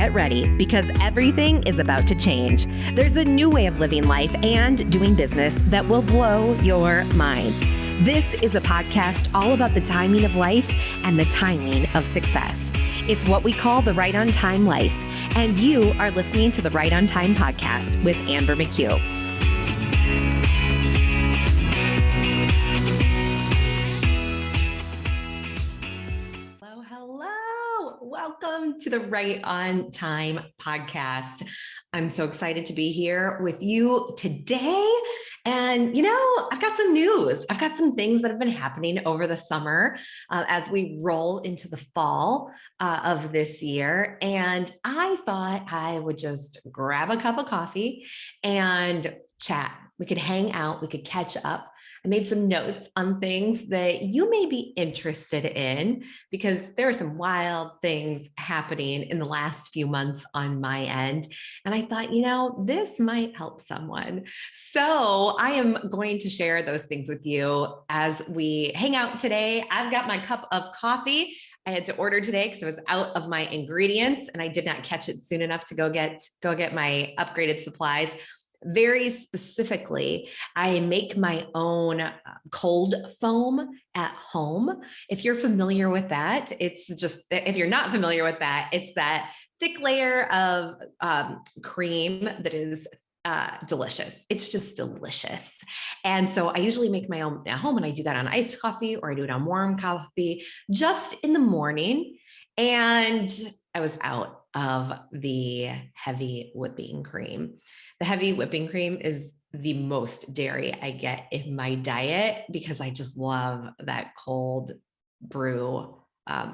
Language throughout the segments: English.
get ready because everything is about to change. There's a new way of living life and doing business that will blow your mind. This is a podcast all about the timing of life and the timing of success. It's what we call the Right on Time life, and you are listening to the Right on Time podcast with Amber McHugh. Welcome to the Right on Time podcast. I'm so excited to be here with you today. And, I've got some news. I've got some things that have been happening over the summer as we roll into the fall of this year. And I thought I would just grab a cup of coffee and chat. We could hang out. We could catch up. I made some notes on things that you may be interested in because there are some wild things happening in the last few months on my end. And I thought, this might help someone. So I am going to share those things with you as we hang out today. I've got my cup of coffee. I had to order today because it was out of my ingredients and I did not catch it soon enough to go get my upgraded supplies. Very specifically, I make my own cold foam at home. If you're familiar with that, if you're not familiar with that, it's that thick layer of cream that is delicious. It's just delicious. And so I usually make my own at home, and I do that on iced coffee or I do it on warm coffee just in the morning. And I was out of the heavy whipping cream. The heavy whipping cream is the most dairy I get in my diet because I just love that cold brew,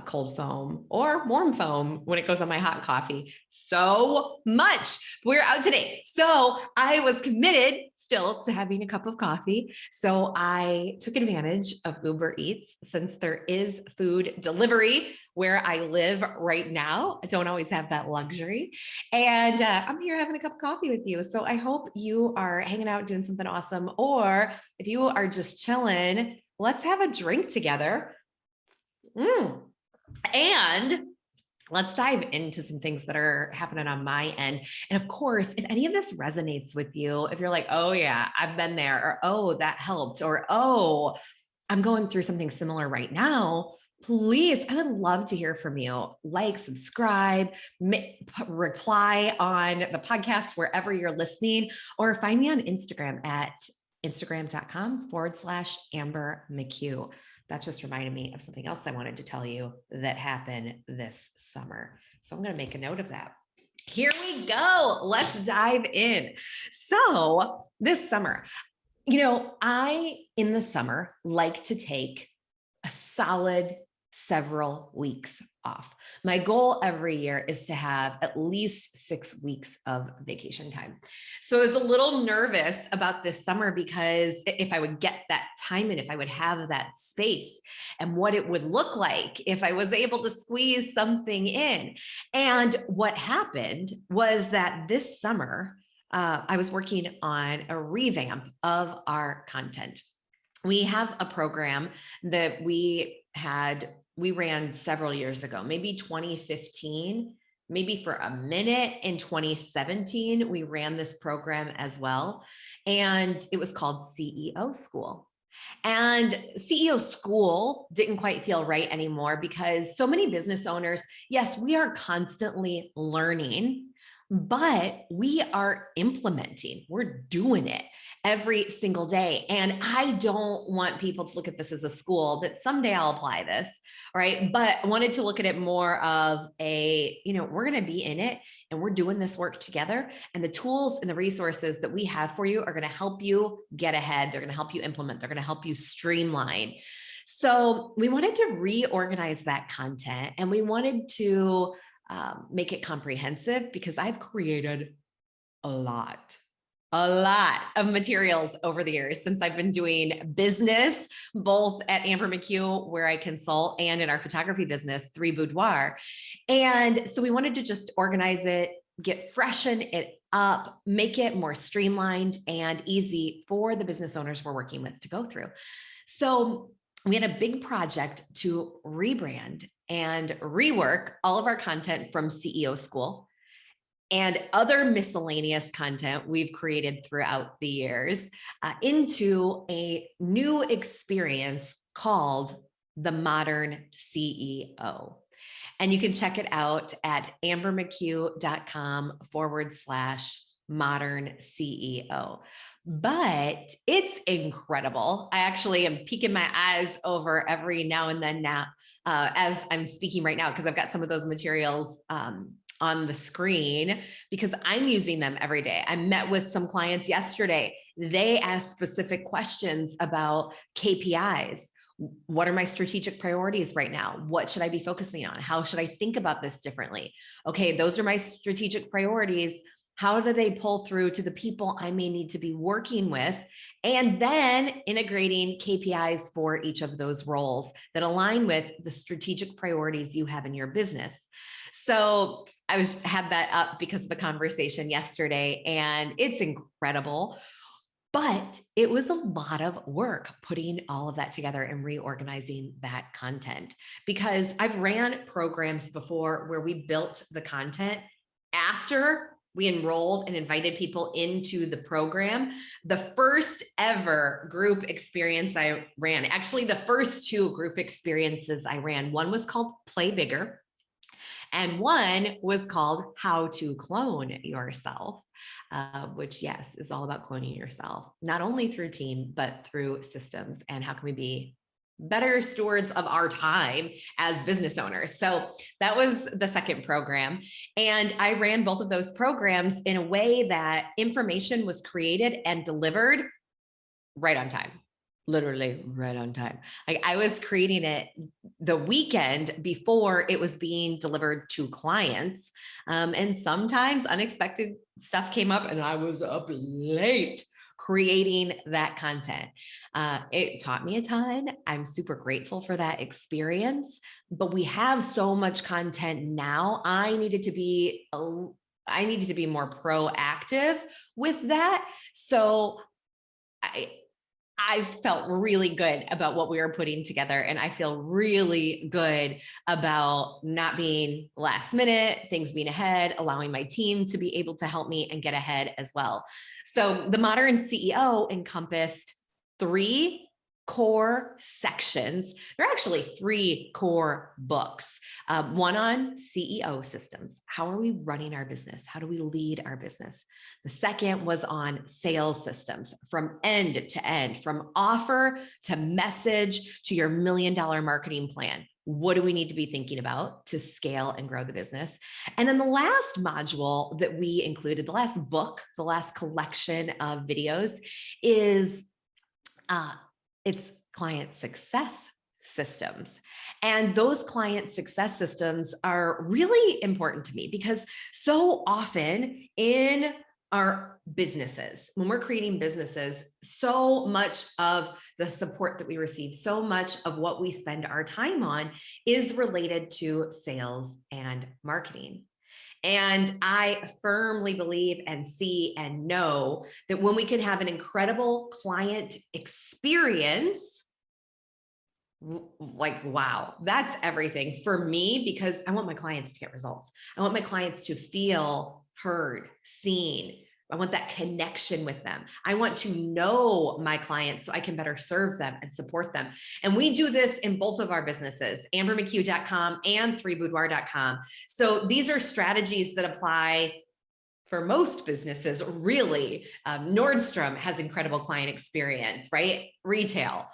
cold foam or warm foam when it goes on my hot coffee so much. We're out today. So I was committed still to having a cup of coffee. So I took advantage of Uber Eats since there is food delivery where I live right now. I don't always have that luxury. And I'm here having a cup of coffee with you. So I hope you are hanging out doing something awesome. Or if you are just chilling, let's have a drink together. And let's dive into some things that are happening on my end. And of course, if any of this resonates with you, if you're like, oh yeah, I've been there, or oh, that helped, or oh, I'm going through something similar right now, please, I would love to hear from you. Like, subscribe, reply on the podcast wherever you're listening, or find me on Instagram at instagram.com/Amber McHugh. That just reminded me of something else I wanted to tell you that happened this summer. So I'm going to make a note of that. Here we go. Let's dive in. So this summer, I, in the summer, like to take a solid several weeks off. My goal every year is to have at least 6 weeks of vacation time. So I was a little nervous about this summer because if I would get that time and if I would have that space and what it would look like if I was able to squeeze something in. And what happened was that this summer, I was working on a revamp of our content. We have a program that we ran several years ago, maybe 2015, maybe for a minute in 2017, we ran this program as well. And it was called CEO School. And CEO School didn't quite feel right anymore because so many business owners, yes, we are constantly learning, but we are implementing, we're doing it every single day. And I don't want people to look at this as a school that someday I'll apply this, right? But I wanted to look at it more of we're going to be in it and we're doing this work together. And the tools and the resources that we have for you are going to help you get ahead. They're going to help you implement. They're going to help you streamline. So we wanted to reorganize that content and we wanted to make it comprehensive because I've created a lot of materials over the years since I've been doing business, both at Amber McHugh, where I consult, and in our photography business, 3 Boudoir. And so we wanted to just organize it, freshen it up, make it more streamlined and easy for the business owners we're working with to go through. So we had a big project to rebrand and rework all of our content from CEO School and other miscellaneous content we've created throughout the years into a new experience called the Modern CEO. And you can check it out at ambermchugh.com/modern CEO. But it's incredible. I actually am peeking my eyes over every now and then now as I'm speaking right now, because I've got some of those materials on the screen because I'm using them every day. I met with some clients yesterday. They asked specific questions about KPIs. What are my strategic priorities right now? What should I be focusing on? How should I think about this differently? Okay, those are my strategic priorities. How do they pull through to the people I may need to be working with? And then integrating KPIs for each of those roles that align with the strategic priorities you have in your business. So I had that up because of the conversation yesterday, and it's incredible. But it was a lot of work putting all of that together and reorganizing that content, because I've ran programs before where we built the content after we enrolled and invited people into the program. The first ever group experience I ran, actually the first two group experiences I ran, one was called Play Bigger, and one was called How to Clone Yourself, which, yes, is all about cloning yourself, not only through team, but through systems. And how can we be better stewards of our time as business owners? So that was the second program. And I ran both of those programs in a way that information was created and delivered right on time. Literally right on time. Like, I was creating it the weekend before it was being delivered to clients. And sometimes unexpected stuff came up and I was up late creating that content. It taught me a ton. I'm super grateful for that experience, but we have so much content now. I needed to be more proactive with that. So I felt really good about what we were putting together, and I feel really good about not being last minute, things being ahead, allowing my team to be able to help me and get ahead as well. So the Modern CEO encompassed 3 core sections. There are actually 3 core books. One on CEO systems. How are we running our business? How do we lead our business? The second was on sales systems, from end to end, from offer to message to your $1 million marketing plan. What do we need to be thinking about to scale and grow the business? And then the last module that we included, the last book, the last collection of videos is it's client success systems. And those client success systems are really important to me because so often in our businesses, when we're creating businesses, so much of the support that we receive, so much of what we spend our time on is related to sales and marketing. And I firmly believe and see and know that when we can have an incredible client experience, like, wow, that's everything for me, because I want my clients to get results. I want my clients to feel heard, seen. I want that connection with them. I want to know my clients so I can better serve them and support them. And we do this in both of our businesses, ambermchugh.com and 3boudoir.com. So these are strategies that apply for most businesses, really. Nordstrom has incredible client experience, right? Retail.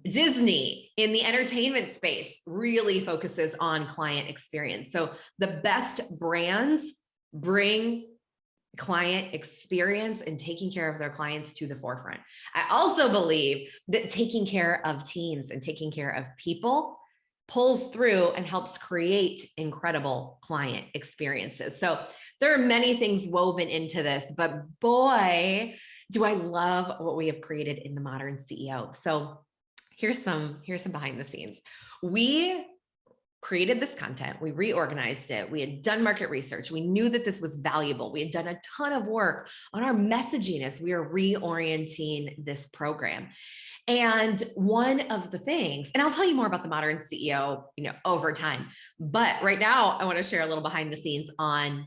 Disney in the entertainment space really focuses on client experience. So the best brands bring client experience and taking care of their clients to the forefront. I also believe that taking care of teams and taking care of people pulls through and helps create incredible client experiences. So there are many things woven into this, but boy, do I love what we have created in the Modern CEO. So here's some behind the scenes. We created this content, we reorganized it, we had done market research, we knew that this was valuable, we had done a ton of work on our messaging as we are reorienting this program. And one of the things, and I'll tell you more about the Modern CEO, over time, but right now I want to share a little behind the scenes on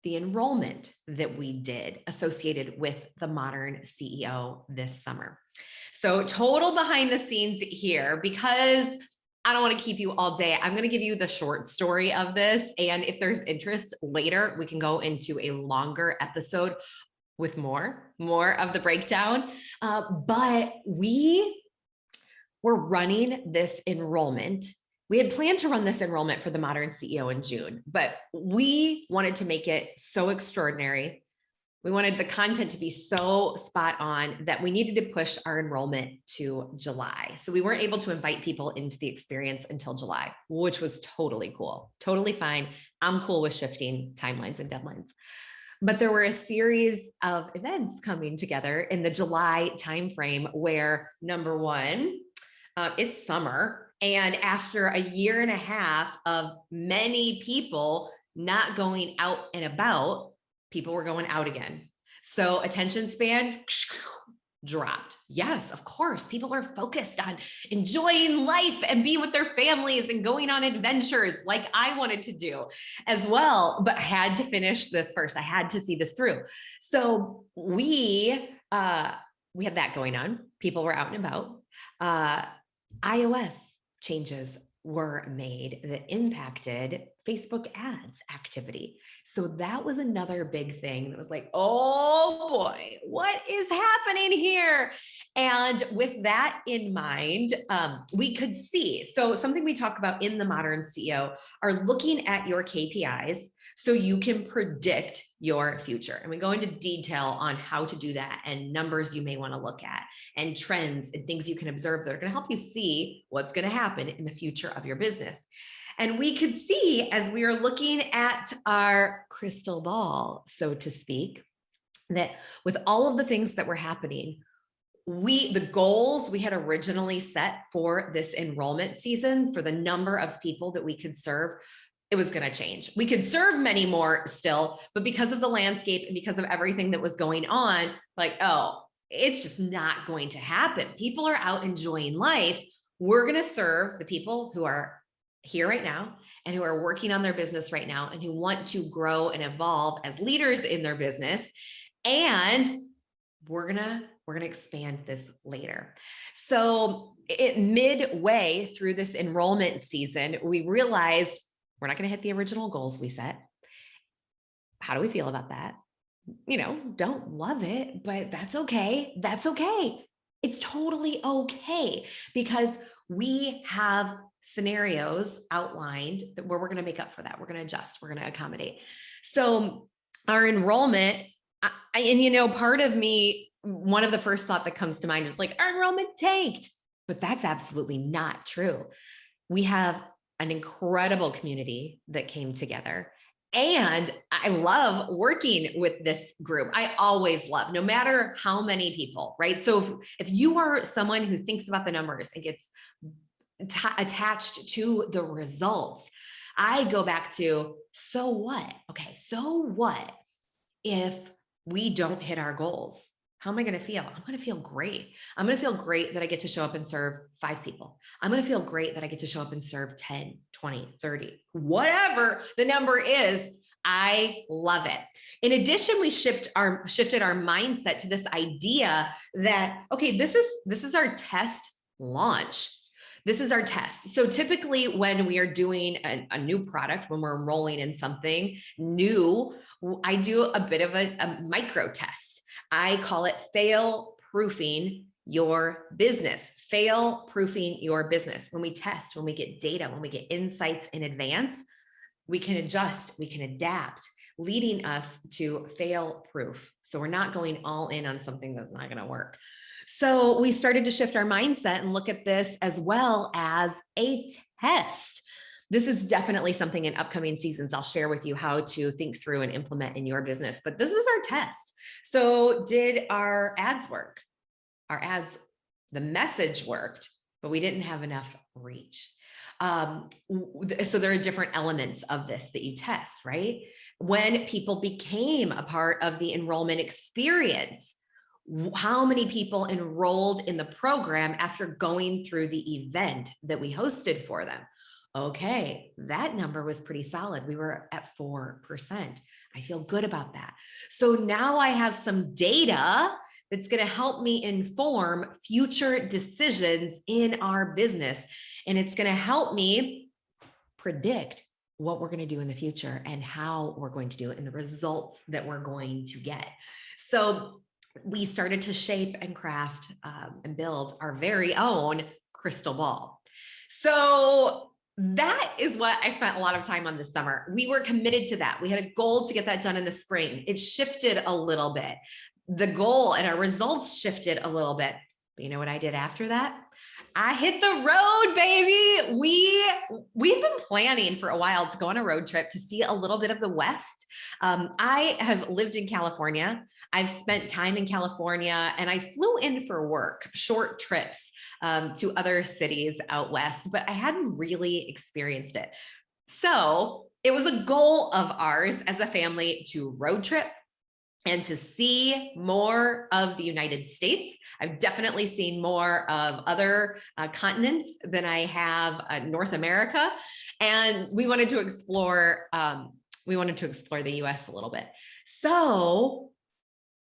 the enrollment that we did associated with the Modern CEO this summer. So total behind the scenes here, because I don't want to keep you all day. I'm going to give you the short story of this. And if there's interest later, we can go into a longer episode with more of the breakdown. But we were running this enrollment. We had planned to run this enrollment for the Modern CEO in June, but we wanted to make it so extraordinary. We wanted the content to be so spot on that we needed to push our enrollment to July. So we weren't able to invite people into the experience until July, which was totally cool, totally fine. I'm cool with shifting timelines and deadlines. But there were a series of events coming together in the July timeframe where, number one, it's summer. And after a year and a half of many people not going out and about, people were going out again. So attention span dropped. Yes, of course, people are focused on enjoying life and being with their families and going on adventures like I wanted to do as well, but I had to finish this first. I had to see this through. So we had that going on. People were out and about. iOS changes were made that impacted Facebook ads activity. So that was another big thing that was like, oh boy, what is happening here? And with that in mind, we could see, so something we talk about in the Modern CEO are looking at your KPIs so you can predict your future. And we go into detail on how to do that and numbers you may want to look at and trends and things you can observe that are going to help you see what's going to happen in the future of your business. And we could see as we are looking at our crystal ball, so to speak, that with all of the things that were happening, the goals we had originally set for this enrollment season for the number of people that we could serve, it was going to change. We could serve many more still, but because of the landscape and because of everything that was going on, like, oh, it's just not going to happen. People are out enjoying life. We're going to serve the people who are here right now and who are working on their business right now and who want to grow and evolve as leaders in their business. And we're gonna expand this later. So midway through this enrollment season, we realized we're not going to hit the original goals we set. How do we feel about that? Don't love it, but that's okay. That's okay. It's totally okay because we have scenarios outlined where we're going to make up for that. We're going to adjust. We're going to accommodate. So our enrollment, part of me, one of the first thought that comes to mind is like, our enrollment tanked, but that's absolutely not true. We have an incredible community that came together. And I love working with this group. I always love, no matter how many people, right? So if you are someone who thinks about the numbers and gets attached to the results, I go back to, so what? Okay, so what if we don't hit our goals? How am I going to feel? I'm going to feel great. I'm going to feel great that I get to show up and serve 5 people. I'm going to feel great that I get to show up and serve 10, 20, 30, whatever the number is. I love it. In addition, we shifted our mindset to this idea that, okay, this is our test launch. This is our test. So typically when we are doing a new product, when we're enrolling in something new, I do a bit of a micro test. I call it fail proofing your business. Fail proofing your business. When we test, when we get data, when we get insights in advance, we can adjust, we can adapt, leading us to fail proof. So we're not going all in on something that's not going to work. So we started to shift our mindset and look at this as well as a test. This is definitely something in upcoming seasons I'll share with you how to think through and implement in your business. But this was our test. So did our ads work? Our ads, the message worked, but we didn't have enough reach. So there are different elements of this that you test, right? When people became a part of the enrollment experience, how many people enrolled in the program after going through the event that we hosted for them? Okay, that number was pretty solid. We were at 4%. I feel good about that. So now I have some data that's going to help me inform future decisions in our business. And it's going to help me predict what we're going to do in the future and how we're going to do it and the results that we're going to get. So we started to shape and craft and build our very own crystal ball. So that is what I spent a lot of time on this summer. We were committed to that. We had a goal to get that done in the spring. It shifted a little bit. The goal and our results shifted a little bit. But you know what I did after that? I hit the road, baby. We've been planning for a while to go on a road trip to see a little bit of the West. I have lived in California. I've spent time in California, and I flew in for work, short trips to other cities out West, but I hadn't really experienced it. So it was a goal of ours as a family to road trip and to see more of the United States. I've definitely seen more of other continents than I have North America. And we wanted to explore the US a little bit. So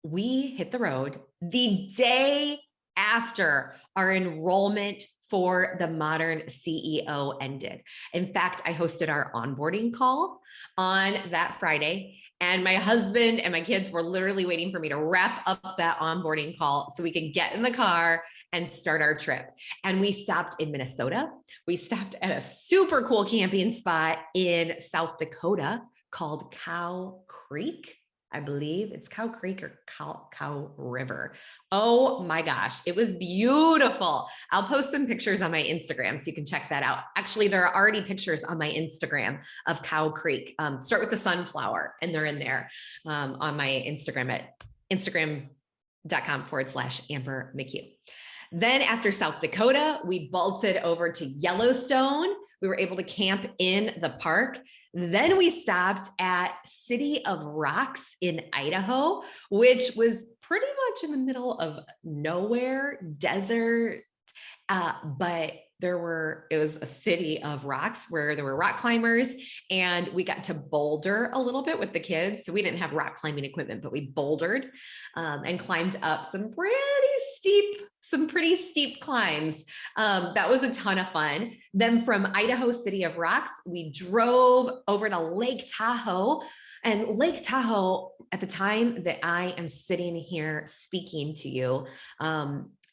we hit the road the day after our enrollment for the Modern CEO ended. In fact, I hosted our onboarding call on that Friday. And my husband and my kids were literally waiting for me to wrap up that onboarding call so we could get in the car and start our trip. And we stopped in Minnesota. We stopped at a super cool camping spot in South Dakota called Cow Creek. I believe it's Cow Creek or Cow River. Oh my gosh, it was beautiful. I'll post some pictures on my Instagram so you can check that out. Actually, there are already pictures on my Instagram of Cow Creek. Start with the sunflower, and they're in there on my Instagram at instagram.com/Amber McHugh. Then after South Dakota, we bolted over to Yellowstone. We were able to camp in the park. Then we stopped at City of Rocks in Idaho, which was pretty much in the middle of nowhere, desert, but it was a city of rocks where there were rock climbers, and we got to boulder a little bit with the kids. So we didn't have rock climbing equipment, but we bouldered and climbed up some pretty steep climbs. That was a ton of fun. Then from Idaho City of Rocks, we drove over to Lake Tahoe. And Lake Tahoe, at the time that I am sitting here speaking to you,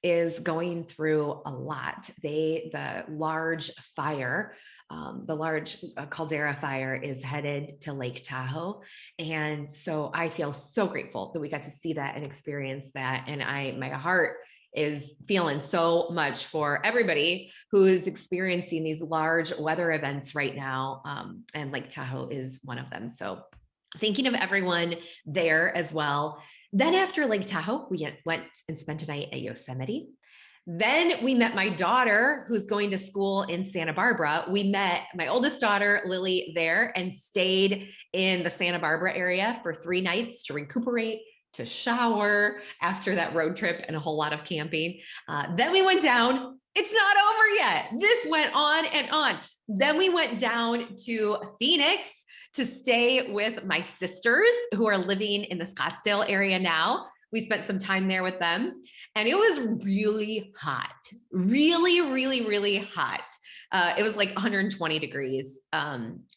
is going through a lot. The large fire, the large caldera fire is headed to Lake Tahoe. And so I feel so grateful that we got to see that and experience that. And my heart is feeling so much for everybody who is experiencing these large weather events right now. And Lake Tahoe is one of them. So thinking of everyone there as well. Then after Lake Tahoe, we went and spent a night at Yosemite. Then we met my daughter who's going to school in Santa Barbara. We met my oldest daughter, Lily, there and stayed in the Santa Barbara area for 3 nights to recuperate, to shower after that road trip and a whole lot of camping. Then we went down. It's not over yet. This went on and on. Then we went down to Phoenix to stay with my sisters who are living in the Scottsdale area now. We spent some time there with them, and it was really hot, really, really, really hot. It was like 120 degrees.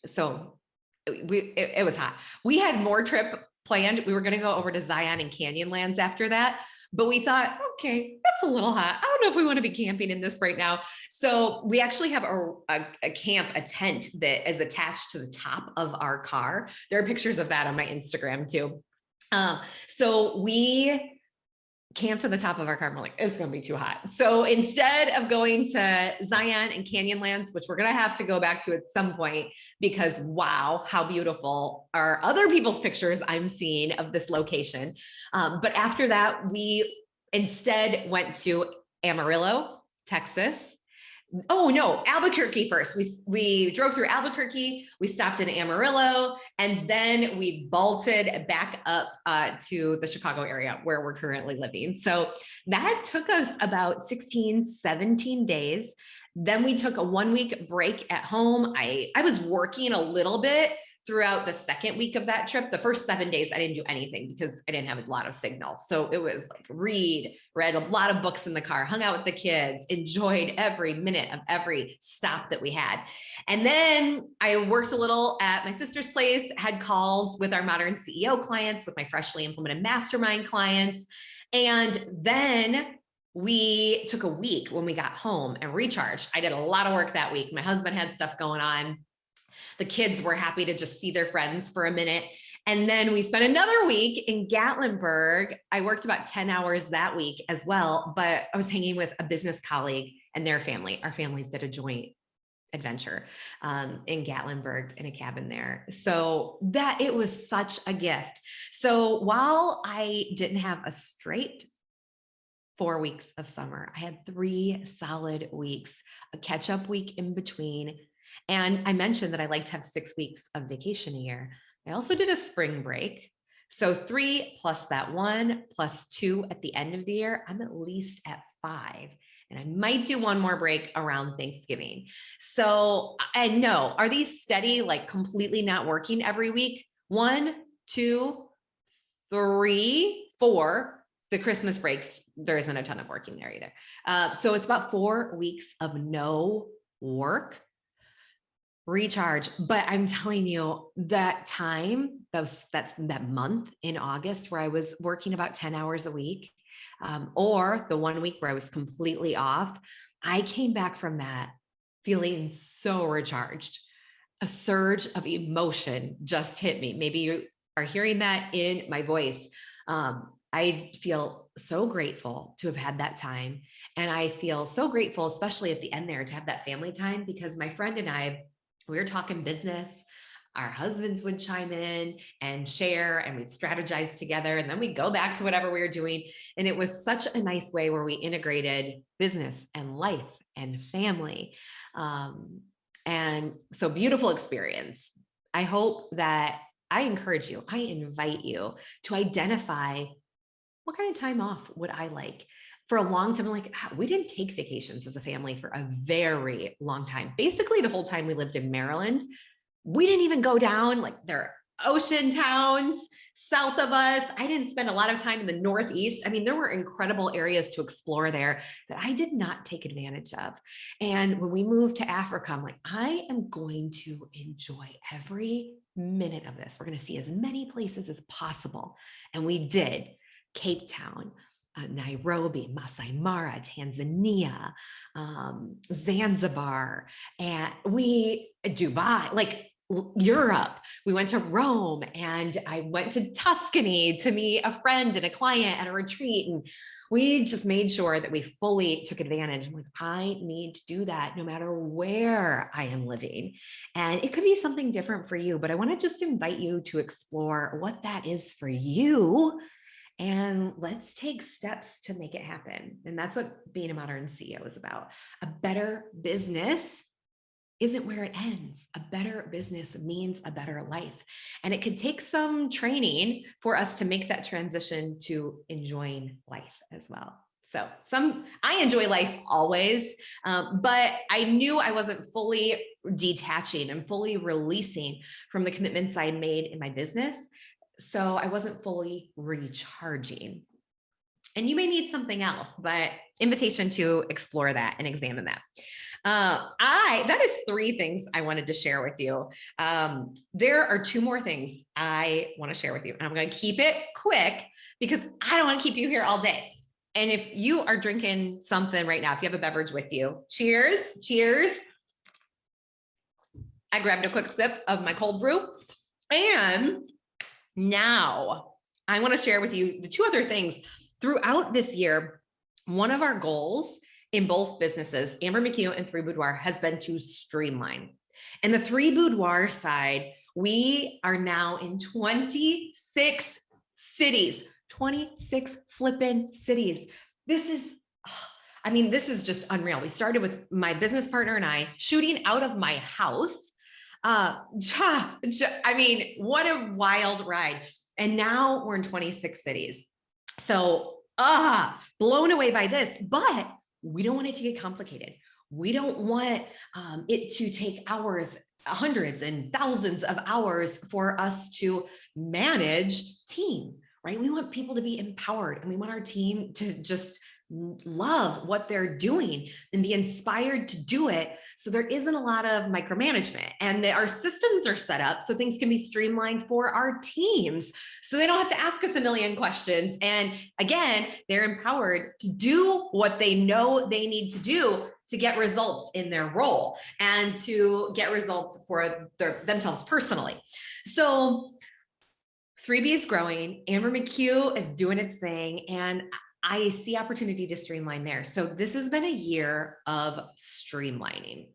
So it was hot. We had more trip planned. We were going to go over to Zion and Canyonlands after that, but we thought, okay, that's a little hot. I don't know if we want to be camping in this right now. So we actually have a tent that is attached to the top of our car. There are pictures of that on my Instagram too. So we camped to the top of our car. And we're like, it's going to be too hot. So instead of going to Zion and Canyonlands, which we're going to have to go back to at some point, because wow, how beautiful are other people's pictures I'm seeing of this location. But after that, we instead went to Amarillo, Texas. Oh no, Albuquerque first. We drove through Albuquerque, we stopped in Amarillo, and then we bolted back up to the Chicago area where we're currently living. So that took us about 16, 17 days. Then we took a 1-week break at home. I was working a little bit throughout the second week of that trip. The first 7 days, I didn't do anything because I didn't have a lot of signal. So it was like read a lot of books in the car, hung out with the kids, enjoyed every minute of every stop that we had. And then I worked a little at my sister's place, had calls with our Modern CEO clients, with my freshly implemented mastermind clients. And then we took a week when we got home and recharged. I did a lot of work that week. My husband had stuff going on. The kids were happy to just see their friends for a minute. And then we spent another week in Gatlinburg. I worked about 10 hours that week as well, but I was hanging with a business colleague and their family. Our families did a joint adventure in Gatlinburg in a cabin there. So that it was such a gift. So while I didn't have a straight 4 weeks of summer, I had 3 solid weeks, a catch-up week in between. And I mentioned that I like to have 6 weeks of vacation a year. I also did a spring break. So 3 plus that 1 plus 2 at the end of the year, I'm at least at 5. And I might do one more break around Thanksgiving. So I know, are these steady, like completely not working every week? 1, 2, 3, 4. The Christmas breaks, there isn't a ton of working there either. So it's about 4 weeks of no work, recharge. But I'm telling you, that time, that month in August where I was working about 10 hours a week, or the 1 week where I was completely off, I came back from that feeling so recharged. A surge of emotion just hit me. Maybe you are hearing that in my voice. I feel so grateful to have had that time. And I feel so grateful, especially at the end there, to have that family time, because my friend and I, we were talking business. Our husbands would chime in and share, and we'd strategize together. And then we'd go back to whatever we were doing. And it was such a nice way where we integrated business and life and family. And so beautiful experience. I hope that I encourage you, I invite you to identify what kind of time off would I like. For a long time, like, we didn't take vacations as a family for a very long time. Basically, the whole time we lived in Maryland, we didn't even go down, like, there are ocean towns south of us. I didn't spend a lot of time in the Northeast. I mean, there were incredible areas to explore there that I did not take advantage of. And when we moved to Africa, I'm like, I am going to enjoy every minute of this. We're going to see as many places as possible. And we did. Cape Town, Nairobi, Masai Mara, Tanzania, Zanzibar, and Dubai, like Europe. We went to Rome, and I went to Tuscany to meet a friend and a client at a retreat. And we just made sure that we fully took advantage. I'm like, I need to do that no matter where I am living. And it could be something different for you, but I want to just invite you to explore what that is for you. And let's take steps to make it happen. And that's what being a modern CEO is about. A better business isn't where it ends. A better business means a better life. And it could take some training for us to make that transition to enjoying life as well. So I enjoy life always, but I knew I wasn't fully detaching and fully releasing from the commitments I made in my business. So I wasn't fully recharging. And you may need something else, but invitation to explore that and examine that. That is 3 things I wanted to share with you. There are 2 more things I want to share with you, and I'm going to keep it quick because I don't want to keep you here all day. And if you are drinking something right now, if you have a beverage with you, cheers, cheers. I grabbed a quick sip of my cold brew, and now I want to share with you the 2 other things. Throughout this year, one of our goals in both businesses, Amber McHugh and 3 Boudoir, has been to streamline. And the 3 Boudoir side, we are now in 26 cities, 26 flippin' cities. This is just unreal. We started with my business partner and I shooting out of my house. I mean, what a wild ride. And now we're in 26 cities. So, blown away by this, but we don't want it to get complicated. We don't want it to take hours, hundreds and thousands of hours for us to manage team, right? We want people to be empowered, and we want our team to just love what they're doing and be inspired to do it. So there isn't a lot of micromanagement, and our systems are set up so things can be streamlined for our teams. So they don't have to ask us a million questions. And again, they're empowered to do what they know they need to do to get results in their role and to get results for themselves personally. So 3B is growing. Amber McHugh is doing its thing, and I see opportunity to streamline there. So this has been a year of streamlining.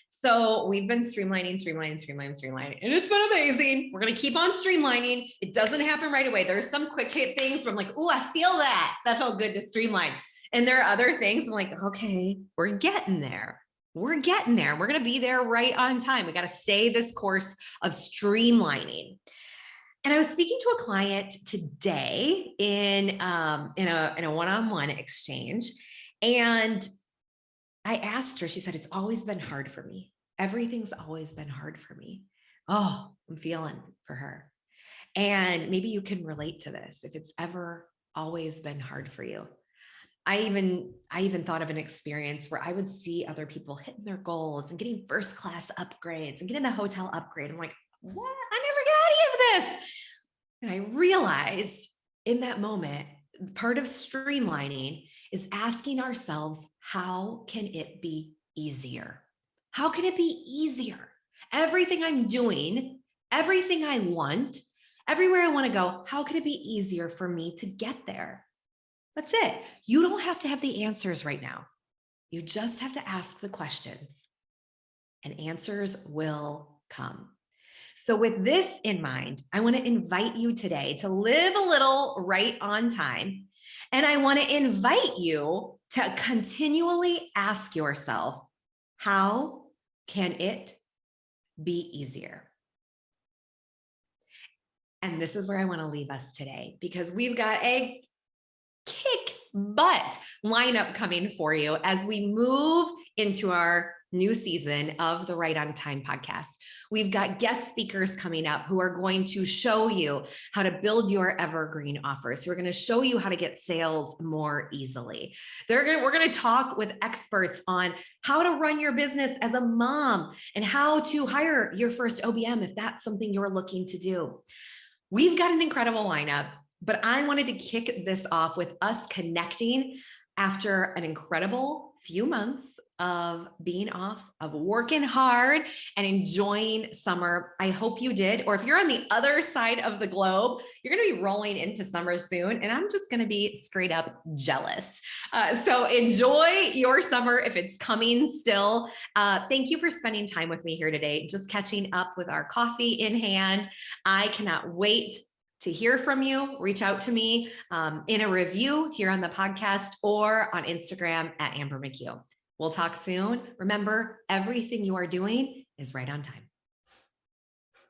So we've been streamlining, and it's been amazing. We're going to keep on streamlining. It doesn't happen right away. There's some quick hit things where I'm like, oh, I feel that. That felt good to streamline. And there are other things I'm like, okay, we're getting there. We're getting there. We're going to be there right on time. We got to stay this course of streamlining. And I was speaking to a client today in a one-on-one exchange, and I asked her, she said, it's always been hard for me. Everything's always been hard for me. Oh, I'm feeling for her. And maybe you can relate to this if it's ever always been hard for you. I even thought of an experience where I would see other people hitting their goals and getting first class upgrades and getting the hotel upgrade. I'm like, what? I never got any of this. And I realized in that moment, part of streamlining is asking ourselves, how can it be easier? How can it be easier? Everything I'm doing, everything I want, everywhere I want to go, how can it be easier for me to get there? That's it. You don't have to have the answers right now. You just have to ask the questions, and answers will come. So with this in mind, I want to invite you today to live a little right on time. And I want to invite you to continually ask yourself, how can it be easier? And this is where I want to leave us today, because we've got a kick butt lineup coming for you as we move into our new season of the Right on Time podcast. We've got guest speakers coming up who are going to show you how to build your evergreen offers. We're going to show you how to get sales more easily. We're going to talk with experts on how to run your business as a mom and how to hire your first OBM if that's something you're looking to do. We've got an incredible lineup, but I wanted to kick this off with us connecting after an incredible few months of being off, of working hard and enjoying summer. I hope you did. Or if you're on the other side of the globe, you're going to be rolling into summer soon. And I'm just going to be straight up jealous. So enjoy your summer if it's coming still. Thank you for spending time with me here today, just catching up with our coffee in hand. I cannot wait to hear from you. Reach out to me in a review here on the podcast or on Instagram at Amber McHugh. We'll talk soon. Remember, everything you are doing is right on time.